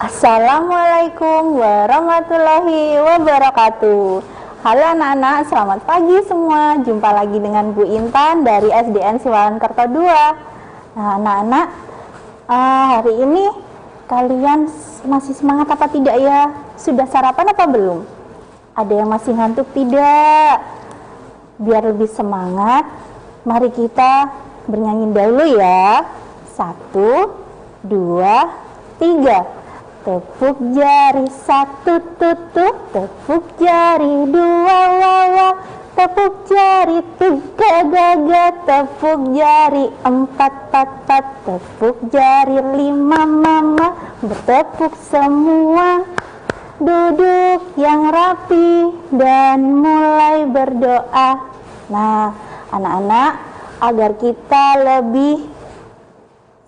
Assalamualaikum warahmatullahi wabarakatuh. Halo anak-anak, selamat pagi semua. Jumpa lagi dengan Bu Intan dari SDN Siwalan-Kerto 2. Nah anak-anak, hari ini kalian masih semangat apa tidak ya? Sudah sarapan apa belum? Ada yang masih ngantuk tidak? Biar lebih semangat, mari kita bernyanyi dahulu ya. 1, 2, 3. Tepuk jari 1 tutup, tepuk jari 2 wawa, tepuk jari 3 gaga, tepuk jari 4 papat, tepuk jari 5 mama, bertepuk semua. Duduk yang rapi dan mulai berdoa. Nah, anak-anak, agar kita lebih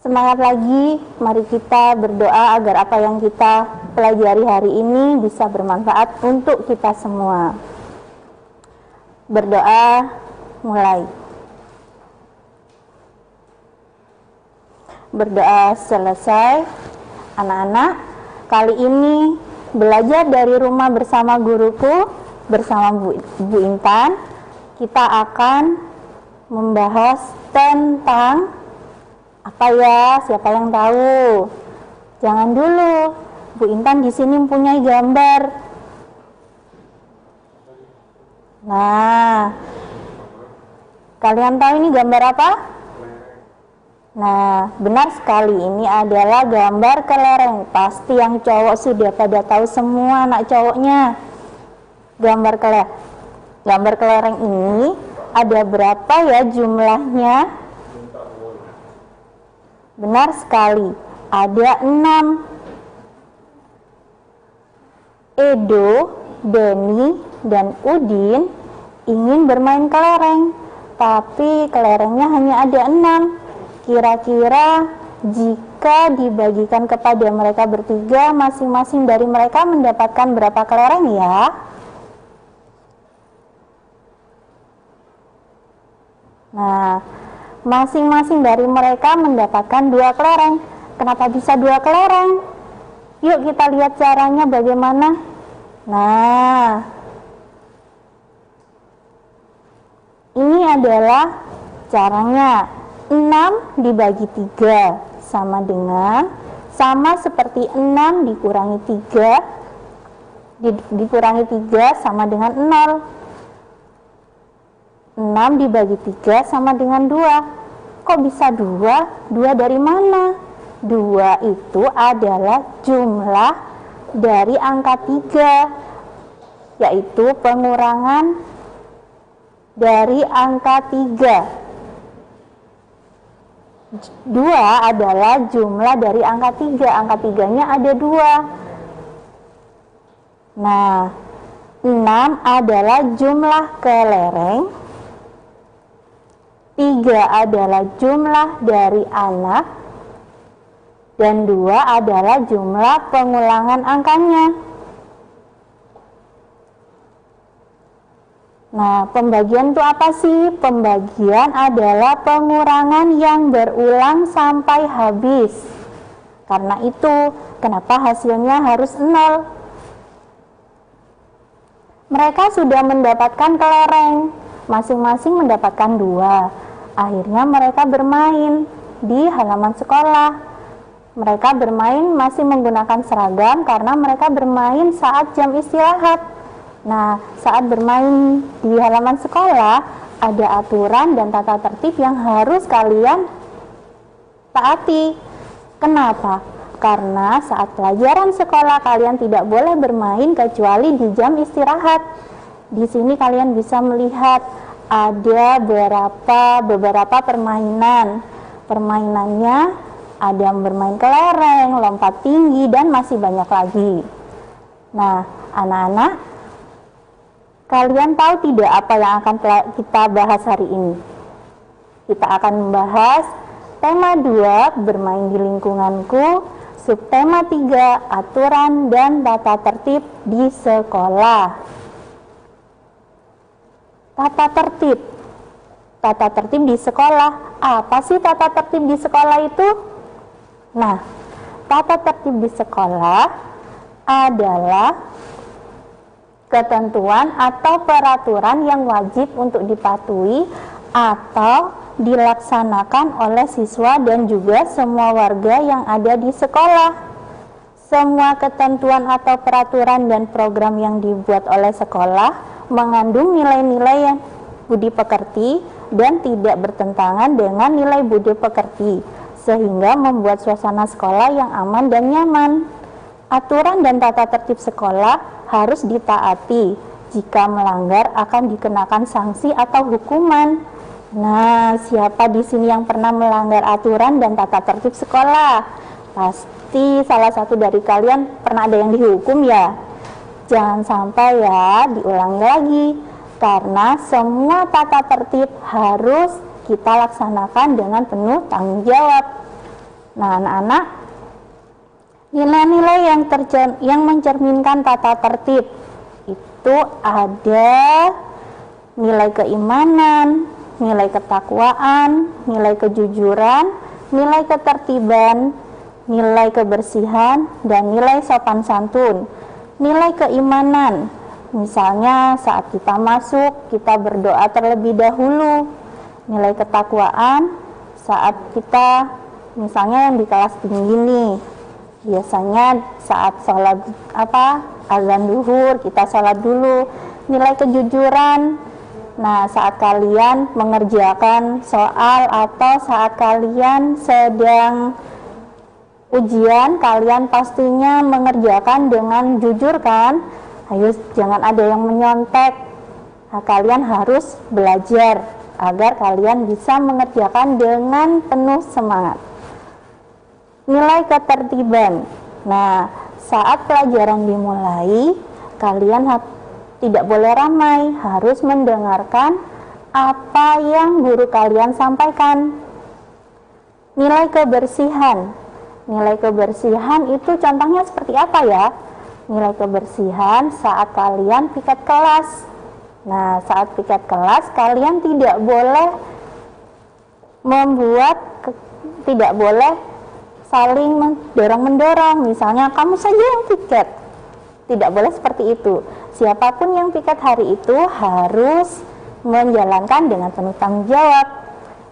semangat lagi, mari kita berdoa agar apa yang kita pelajari hari ini bisa bermanfaat untuk kita semua. Berdoa mulai. Berdoa selesai. Anak-anak, kali ini belajar dari rumah bersama guruku, bersama Bu Intan. Kita akan membahas tentang apa ya? Siapa yang tahu? Jangan dulu. Bu Intan di sini mempunyai gambar. Nah, kalian tahu ini gambar apa? Nah, benar sekali, ini adalah gambar kelereng. Pasti yang cowok sudah pada tahu semua, anak cowoknya. Gambar kelereng ini ada berapa ya jumlahnya? Benar sekali, ada 6. Edo, Denny, dan Udin ingin bermain kelereng, tapi kelerengnya hanya ada 6. Kira-kira jika dibagikan kepada mereka bertiga, masing-masing dari mereka mendapatkan berapa kelereng ya? Nah, masing-masing dari mereka mendapatkan 2 kelereng. Kenapa bisa 2 kelereng? Yuk kita lihat caranya bagaimana. Nah, ini adalah caranya. 6 dibagi 3 sama seperti 6 dikurangi 3 sama dengan 0. 6 dibagi 3 sama dengan 2. Kok bisa 2? 2 dari mana? 2 itu adalah jumlah dari angka 3, yaitu pengurangan dari angka 3. 2 adalah jumlah dari angka 3. Angka 3-nya ada 2. Nah, 6 adalah jumlah kelereng. 3 adalah jumlah dari anak, dan 2 adalah jumlah pengulangan angkanya. Nah, pembagian itu apa sih? Pembagian adalah pengurangan yang berulang sampai habis. Karena itu, kenapa hasilnya harus 0? Mereka sudah mendapatkan kelereng, masing-masing mendapatkan 2. Akhirnya mereka bermain di halaman sekolah. Mereka bermain masih menggunakan seragam karena mereka bermain saat jam istirahat. Nah, saat bermain di halaman sekolah ada aturan dan tata tertib yang harus kalian taati. Kenapa? Karena saat pelajaran sekolah kalian tidak boleh bermain kecuali di jam istirahat. Di sini kalian bisa melihat ada beberapa permainan. Permainannya ada yang bermain kelereng, lompat tinggi, dan masih banyak lagi. Nah, anak-anak, kalian tahu tidak apa yang akan kita bahas hari ini? Kita akan membahas tema 2, bermain di lingkunganku, subtema 3, aturan dan tata tertib di sekolah. Tata tertib di sekolah. Apa sih tata tertib di sekolah itu? Nah, tata tertib di sekolah adalah ketentuan atau peraturan yang wajib untuk dipatuhi atau dilaksanakan oleh siswa dan juga semua warga yang ada di sekolah. Semua ketentuan atau peraturan dan program yang dibuat oleh sekolah mengandung nilai-nilai yang budi pekerti dan tidak bertentangan dengan nilai budi pekerti, sehingga membuat suasana sekolah yang aman dan nyaman. Aturan dan tata tertib sekolah harus ditaati. Jika melanggar akan dikenakan sanksi atau hukuman. Nah, siapa di sini yang pernah melanggar aturan dan tata tertib sekolah? Pasti salah satu dari kalian pernah ada yang dihukum ya. Jangan sampai ya diulangi lagi, karena semua tata tertib harus kita laksanakan dengan penuh tanggung jawab. Nah, anak-anak, nilai-nilai yang mencerminkan tata tertib itu ada nilai keimanan, nilai ketakwaan, nilai kejujuran, nilai ketertiban, nilai kebersihan, dan nilai sopan santun. Nilai keimanan, misalnya saat kita masuk, kita berdoa terlebih dahulu. Nilai ketakwaan, saat kita, misalnya yang di kelas tinggi nih, biasanya saat sholat azan duhur, kita sholat dulu. Nilai kejujuran, nah saat kalian mengerjakan soal atau saat kalian sedang ujian, kalian pastinya mengerjakan dengan jujur kan? Ayo jangan ada yang menyontek. Nah, kalian harus belajar agar kalian bisa mengerjakan dengan penuh semangat. Nilai ketertiban. Nah, saat pelajaran dimulai, kalian tidak boleh ramai, harus mendengarkan apa yang guru kalian sampaikan. Nilai kebersihan. Nilai kebersihan itu contohnya seperti apa ya? Nilai kebersihan saat kalian piket kelas. Nah, saat piket kelas kalian tidak boleh tidak boleh saling mendorong-mendorong. Misalnya kamu saja yang piket. Tidak boleh seperti itu. Siapapun yang piket hari itu harus menjalankan dengan penuh tanggung jawab.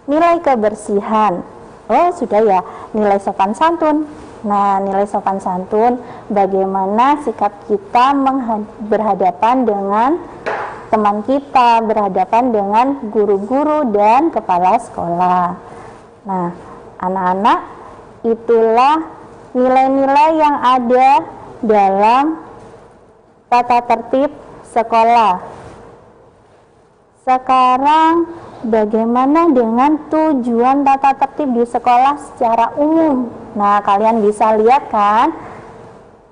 Nilai kebersihan. Oh sudah ya, nilai sopan santun. Nah, nilai sopan santun, bagaimana sikap kita berhadapan dengan teman kita, berhadapan dengan guru-guru dan kepala sekolah. Nah, anak-anak, itulah nilai-nilai yang ada dalam tata tertib sekolah. Sekarang bagaimana dengan tujuan tata tertib di sekolah secara umum? Nah, kalian bisa lihat kan,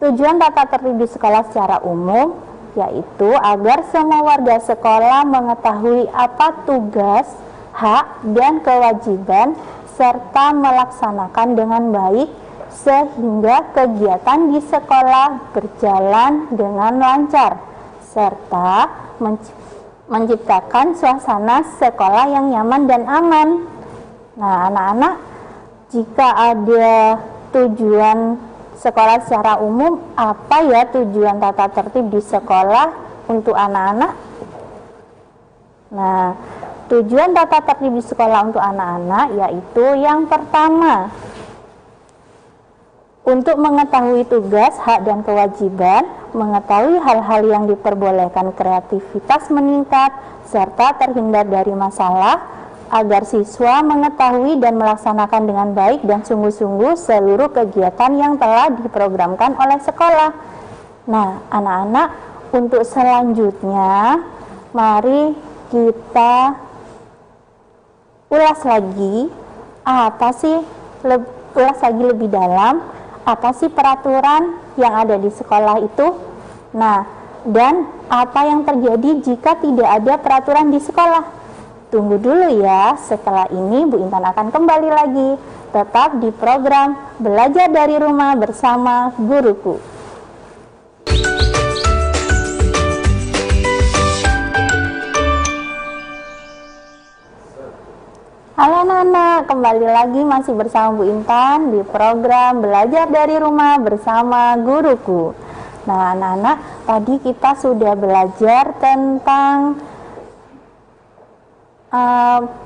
tujuan tata tertib di sekolah secara umum yaitu agar semua warga sekolah mengetahui apa tugas, hak, dan kewajiban serta melaksanakan dengan baik sehingga kegiatan di sekolah berjalan dengan lancar serta menciptakan suasana sekolah yang nyaman dan aman. Nah, anak-anak, jika ada tujuan sekolah secara umum, apa ya tujuan tata tertib di sekolah untuk anak-anak? Nah, tujuan tata tertib di sekolah untuk anak-anak yaitu yang pertama, untuk mengetahui tugas, hak, dan kewajiban, mengetahui hal-hal yang diperbolehkan, kreativitas meningkat, serta terhindar dari masalah, agar siswa mengetahui dan melaksanakan dengan baik dan sungguh-sungguh seluruh kegiatan yang telah diprogramkan oleh sekolah. Nah, anak-anak, untuk selanjutnya, mari kita ulas lagi, ulas lagi lebih dalam, apa sih peraturan yang ada di sekolah itu? Nah, dan apa yang terjadi jika tidak ada peraturan di sekolah? Tunggu dulu ya, setelah ini Bu Intan akan kembali lagi. Tetap di program Belajar dari Rumah bersama Guruku. Halo anak-anak, kembali lagi masih bersama Bu Intan di program Belajar dari Rumah bersama Guruku. Nah anak-anak, tadi kita sudah belajar tentang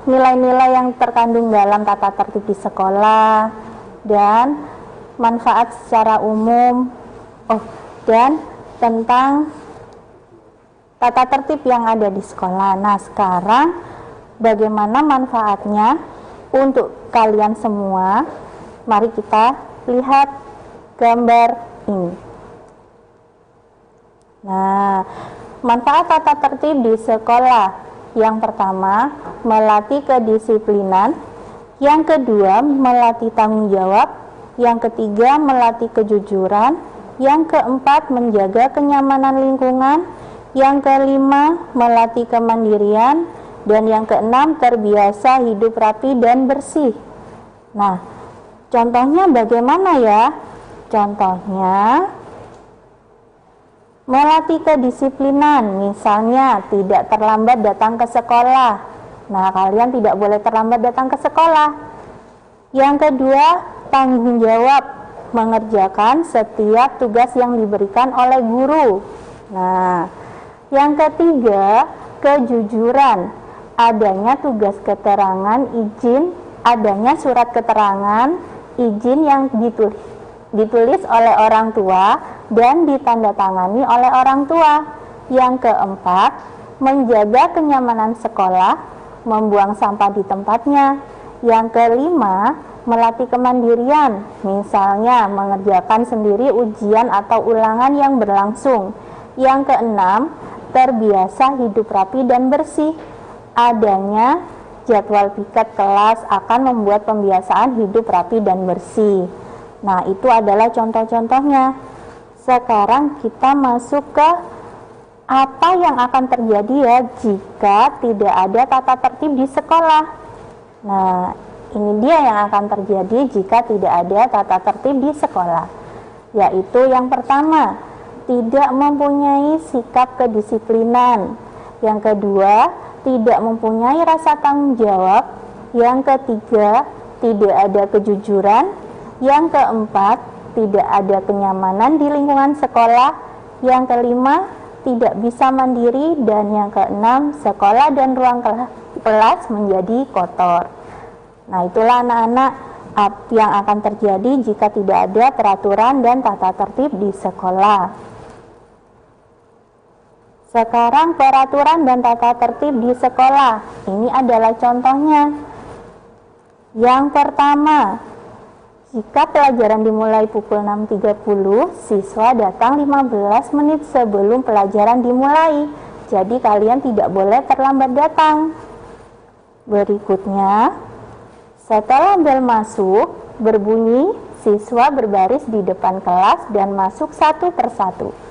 nilai-nilai yang terkandung dalam tata tertib di sekolah dan manfaat secara umum, dan tentang tata tertib yang ada di sekolah. Nah sekarang bagaimana manfaatnya untuk kalian semua? Mari kita lihat gambar ini. Nah, manfaat tata tertib di sekolah. Yang pertama, melatih kedisiplinan. Yang kedua, melatih tanggung jawab. Yang ketiga, melatih kejujuran. Yang keempat, menjaga kenyamanan lingkungan. Yang kelima, melatih kemandirian. Dan yang keenam, terbiasa hidup rapi dan bersih. Nah, contohnya bagaimana ya? Contohnya, melatih kedisiplinan, misalnya tidak terlambat datang ke sekolah. Nah, kalian tidak boleh terlambat datang ke sekolah. Yang kedua, tanggung jawab, mengerjakan setiap tugas yang diberikan oleh guru. Nah, yang ketiga, kejujuran, adanya tugas keterangan izin, adanya surat keterangan izin yang ditulis oleh orang tua dan ditandatangani oleh orang tua. Yang keempat, menjaga kenyamanan sekolah, membuang sampah di tempatnya. Yang kelima, melatih kemandirian, misalnya mengerjakan sendiri ujian atau ulangan yang berlangsung. Yang keenam, terbiasa hidup rapi dan bersih. Adanya jadwal piket kelas akan membuat pembiasaan hidup rapi dan bersih. Nah, itu adalah contoh-contohnya. Sekarang kita masuk ke apa yang akan terjadi ya jika tidak ada tata tertib di sekolah. Nah, ini dia yang akan terjadi jika tidak ada tata tertib di sekolah. Yaitu yang pertama, tidak mempunyai sikap kedisiplinan. Yang kedua, tidak mempunyai rasa tanggung jawab. Yang ketiga, tidak ada kejujuran. Yang keempat, tidak ada kenyamanan di lingkungan sekolah. Yang kelima, tidak bisa mandiri. Dan yang keenam, sekolah dan ruang kelas menjadi kotor. Nah, itulah anak-anak yang akan terjadi jika tidak ada peraturan dan tata tertib di sekolah. Sekarang peraturan dan tata tertib di sekolah. Ini adalah contohnya. Yang pertama, jika pelajaran dimulai pukul 6.30, siswa datang 15 menit sebelum pelajaran dimulai. Jadi kalian tidak boleh terlambat datang. Berikutnya, setelah bel masuk berbunyi, siswa berbaris di depan kelas dan masuk satu persatu.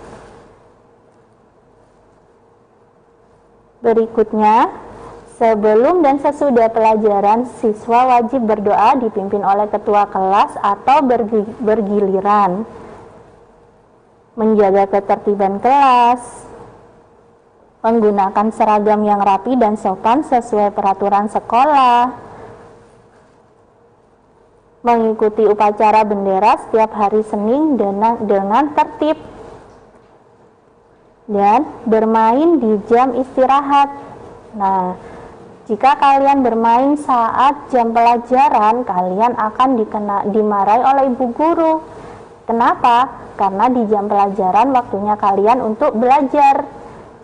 Berikutnya, sebelum dan sesudah pelajaran, siswa wajib berdoa dipimpin oleh ketua kelas atau bergiliran. Menjaga ketertiban kelas, menggunakan seragam yang rapi dan sopan sesuai peraturan sekolah, mengikuti upacara bendera setiap hari Senin dengan tertib, dan bermain di jam istirahat. Nah, jika kalian bermain saat jam pelajaran, kalian akan dimarahi oleh ibu guru. Kenapa? Karena di jam pelajaran waktunya kalian untuk belajar.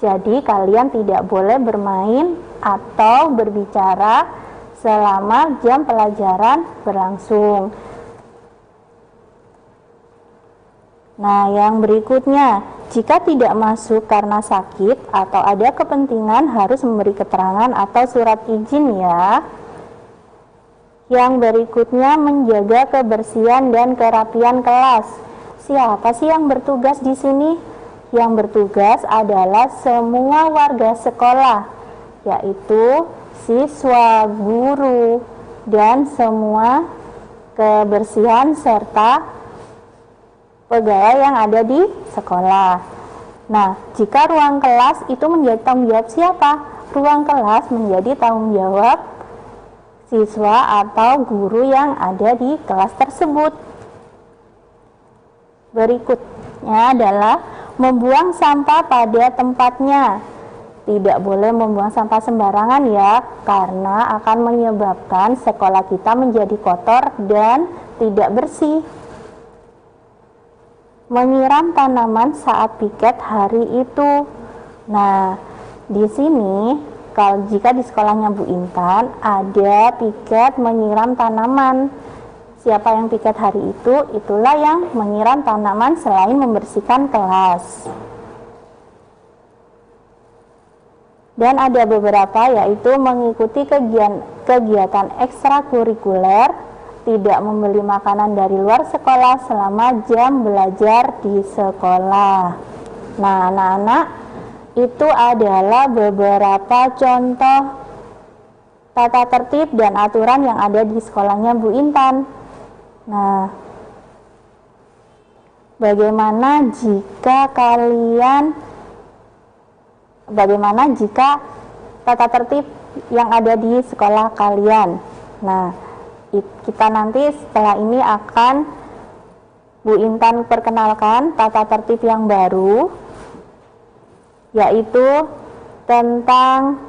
Jadi kalian tidak boleh bermain atau berbicara selama jam pelajaran berlangsung. Nah, yang berikutnya, jika tidak masuk karena sakit atau ada kepentingan harus memberi keterangan atau surat izin ya. Yang berikutnya, menjaga kebersihan dan kerapian kelas. Siapa sih yang bertugas di sini? Yang bertugas adalah semua warga sekolah, yaitu siswa, guru, dan semua kebersihan serta pegawai yang ada di sekolah. Nah, jika ruang kelas itu menjadi tanggung jawab siapa? Ruang kelas menjadi tanggung jawab siswa atau guru yang ada di kelas tersebut. Berikutnya adalah membuang sampah pada tempatnya. Tidak boleh membuang sampah sembarangan ya, karena akan menyebabkan sekolah kita menjadi kotor dan tidak bersih. Menyiram tanaman saat piket hari itu. Nah, di sini kalau jika di sekolahnya Bu Intan ada piket menyiram tanaman. Siapa yang piket hari itu, itulah yang menyiram tanaman selain membersihkan kelas. Dan ada beberapa, yaitu mengikuti kegiatan ekstrakurikuler, tidak membeli makanan dari luar sekolah selama jam belajar di sekolah. Nah, anak-anak, itu adalah beberapa contoh tata tertib dan aturan yang ada di sekolahnya Bu Intan. Nah, bagaimana jika tata tertib yang ada di sekolah kalian? Nah, kita nanti setelah ini akan Bu Intan perkenalkan tata tertib yang baru, yaitu tentang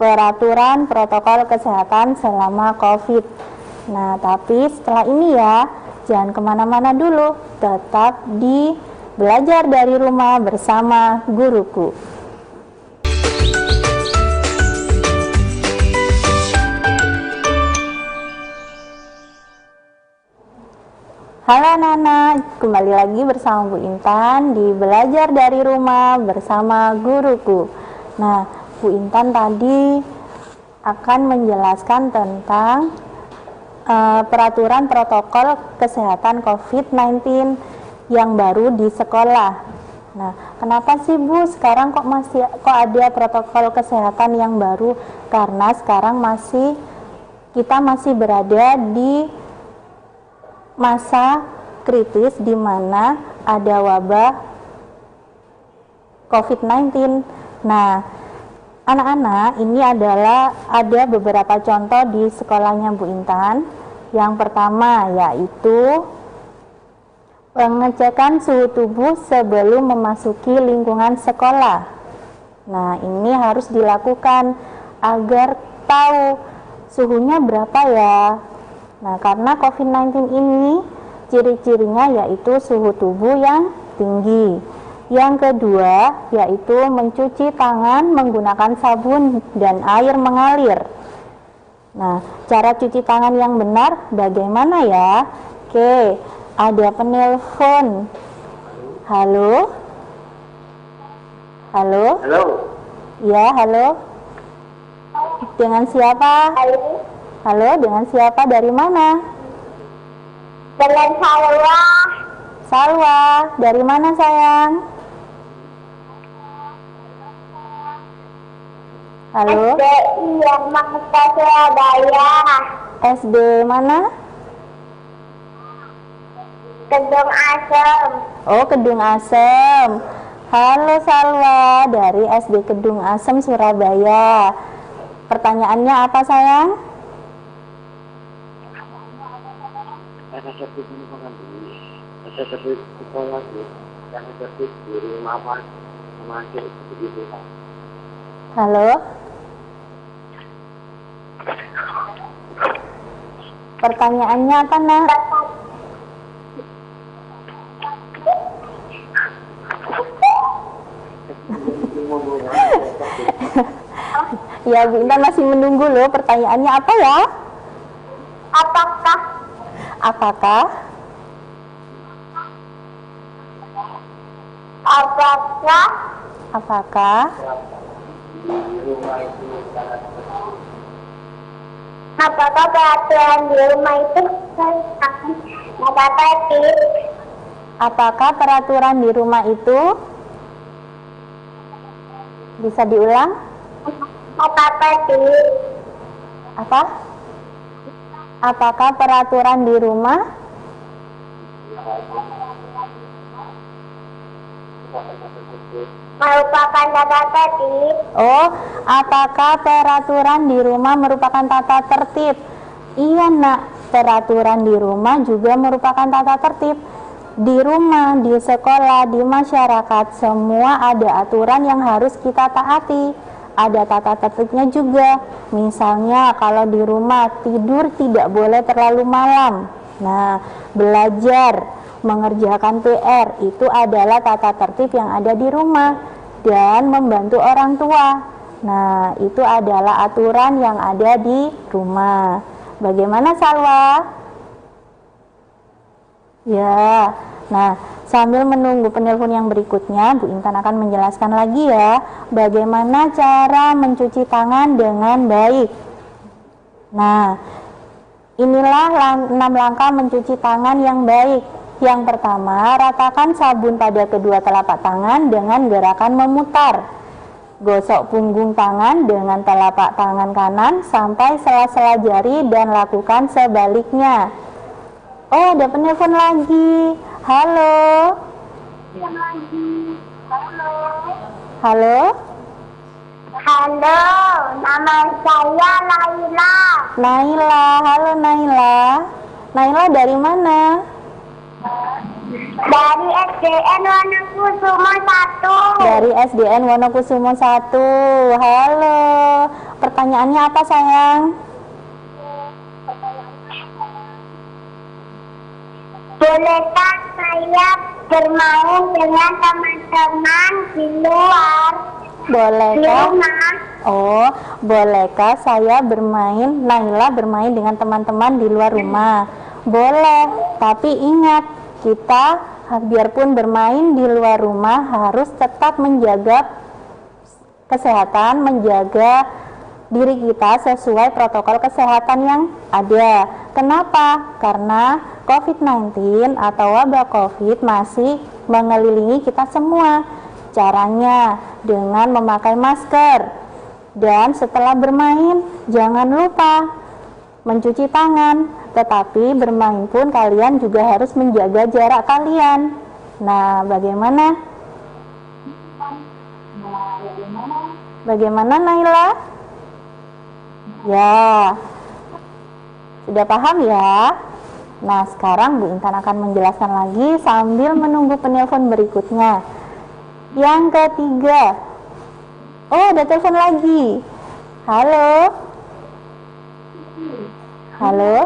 peraturan protokol kesehatan selama COVID. Nah, tapi setelah ini ya, jangan kemana-mana dulu, tetap di belajar dari rumah bersama guruku. Halo anak-anak, kembali lagi bersama Bu Intan di belajar dari rumah bersama guruku. Nah, Bu Intan tadi akan menjelaskan tentang peraturan protokol kesehatan COVID-19 yang baru di sekolah. Nah, kenapa sih Bu sekarang kok ada protokol kesehatan yang baru? Karena sekarang kita masih berada di masa kritis di mana ada wabah COVID-19. Nah, anak-anak, ini ada beberapa contoh di sekolahnya Bu Intan. Yang pertama yaitu pengecekan suhu tubuh sebelum memasuki lingkungan sekolah. Nah, ini harus dilakukan agar tahu suhunya berapa ya. Nah, karena COVID-19 ini ciri-cirinya yaitu suhu tubuh yang tinggi. Yang kedua yaitu mencuci tangan menggunakan sabun dan air mengalir. Nah, cara cuci tangan yang benar bagaimana ya? Oke, ada penelpon. Halo? Halo? Halo. Ya, halo. Dengan siapa? Halo, dengan siapa? Dari mana? Dengan Salwa. Salwa, dari mana sayang? Halo? SDI yang Mangsa Surabaya. SD mana? Kedung Asem. Oh, Kedung Asem. Halo Salwa, dari SD Kedung Asem Surabaya. Pertanyaannya apa sayang? Saya servis ini pengambil. Saya servis sekolah sih. Yang servis di rumah sama akhir begitu. Halo? Pertanyaannya apa nak? Ya, Bu Intan masih menunggu loh. Pertanyaannya apa ya? Apakah Apakah apakah peraturan di rumah itu tata tertib? Apakah peraturan di rumah itu bisa diulang? Tata tertib. Apa? Apakah peraturan di rumah merupakan tata tertib? Oh, apakah peraturan di rumah merupakan tata tertib? Iya nak, peraturan di rumah juga merupakan tata tertib. Di rumah, di sekolah, di masyarakat, semua ada aturan yang harus kita taati. Ada tata tertibnya juga. Misalnya kalau di rumah tidur tidak boleh terlalu malam. Nah, belajar, mengerjakan PR itu adalah tata tertib yang ada di rumah, dan membantu orang tua. Nah, itu adalah aturan yang ada di rumah. Bagaimana Salwa? Ya, nah sambil menunggu penelpon yang berikutnya, Bu Intan akan menjelaskan lagi ya, bagaimana cara mencuci tangan dengan baik. Nah, inilah 6 langkah mencuci tangan yang baik. Yang pertama, ratakan sabun pada kedua telapak tangan dengan gerakan memutar. Gosok punggung tangan dengan telapak tangan kanan sampai sela-sela jari dan lakukan sebaliknya. Oh, ada penelpon lagi. Halo. Halo. Halo, nama saya Laila. Naila. Halo Naila. Naila dari mana? Dari SDN Wonokusumo 1. Dari SDN Wonokusumo 1. Halo. Pertanyaannya apa sayang? Bolehkah saya bermain dengan teman-teman di luar? Di Bolehkah? rumah? Oh, bolehkah saya bermain, Naila bermain dengan teman-teman di luar rumah? Boleh, tapi ingat, kita biarpun bermain di luar rumah harus tetap menjaga kesehatan, menjaga diri kita sesuai protokol kesehatan yang ada. Kenapa? Karena COVID-19 atau wabah COVID masih mengelilingi kita semua. Caranya dengan memakai masker. Dan setelah bermain, jangan lupa mencuci tangan. Tetapi bermain pun kalian juga harus menjaga jarak kalian. Nah, bagaimana? Bagaimana Naila? Ya, sudah paham ya? Nah, sekarang Bu Intan akan menjelaskan lagi sambil menunggu penelpon berikutnya. Yang ketiga. Oh, ada telepon lagi. Halo. Halo.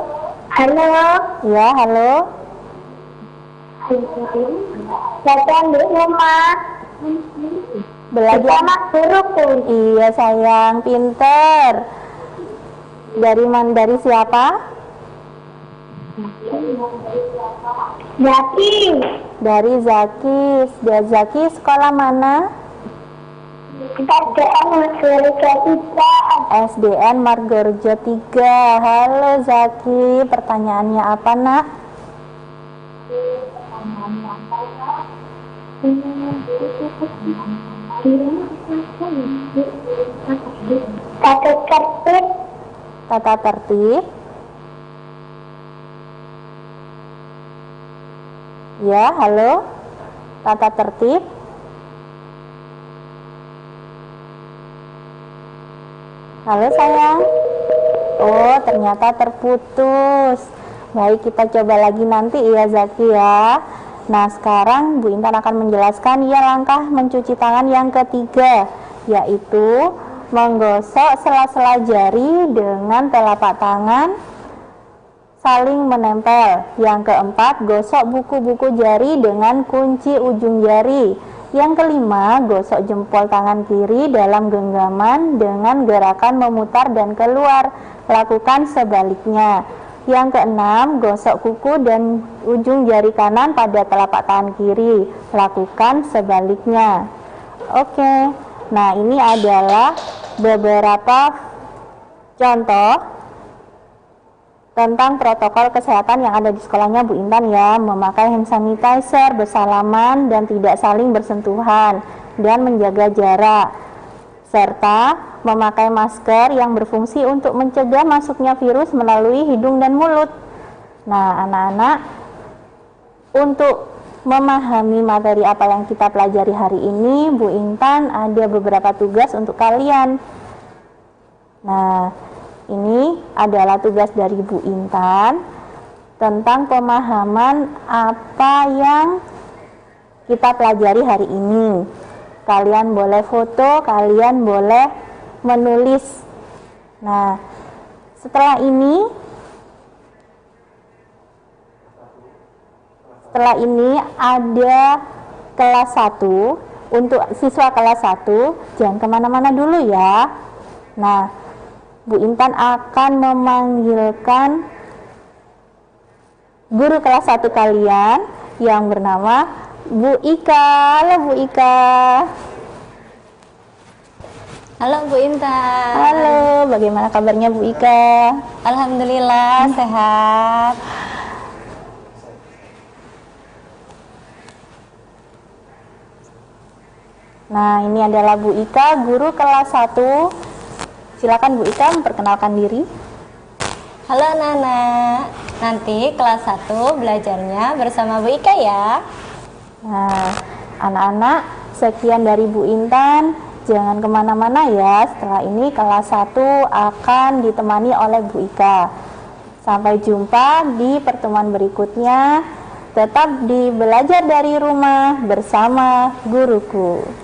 Halo. Ya, halo. Belajar di rumah. Belajar. Bersama guruku. Iya sayang, pinter. Dari siapa? Zaki. Dari Zaki. Zaki sekolah mana? SDN Margorejo 3. SDN Margorejo 3. Halo Zaki, pertanyaannya apa nak? Tata tertib. Tata tertib. Ya, halo. Tata tertib. Halo sayang. Oh, ternyata terputus. Baik, kita coba lagi nanti ya Zaki ya. Nah, sekarang Bu Intan akan menjelaskan ya langkah mencuci tangan yang ketiga, yaitu menggosok sela-sela jari dengan telapak tangan saling menempel. Yang keempat, gosok buku-buku jari dengan kunci ujung jari. Yang kelima, gosok jempol tangan kiri dalam genggaman dengan gerakan memutar dan keluar. Lakukan sebaliknya. Yang keenam, gosok kuku dan ujung jari kanan pada telapak tangan kiri. Lakukan sebaliknya. Oke, nah ini adalah beberapa contoh tentang protokol kesehatan yang ada di sekolahnya Bu Intan ya. Memakai hand sanitizer, bersalaman dan tidak saling bersentuhan, dan menjaga jarak, serta memakai masker yang berfungsi untuk mencegah masuknya virus melalui hidung dan mulut. Nah anak-anak, untuk memahami materi apa yang kita pelajari hari ini, Bu Intan ada beberapa tugas untuk kalian. Nah, Ini adalah tugas dari Bu Intan tentang pemahaman apa yang kita pelajari hari ini. Kalian boleh foto, kalian boleh menulis. Nah, setelah ini ada kelas 1. Untuk siswa kelas 1 jangan kemana-mana dulu ya. Nah, Bu Intan akan memanggilkan guru kelas 1 kalian yang bernama Bu Ika. Halo Bu Ika. Halo Bu Intan. Halo, bagaimana kabarnya Bu Ika? Alhamdulillah sehat. Nah, ini adalah Bu Ika, guru kelas 1. Silakan Bu Ika memperkenalkan diri. Halo Nana. Nanti kelas 1 belajarnya bersama Bu Ika ya. Nah, anak-anak, sekian dari Bu Intan. Jangan kemana-mana ya. Setelah ini kelas 1 akan ditemani oleh Bu Ika. Sampai jumpa di pertemuan berikutnya. Tetap di belajar dari rumah bersama guruku.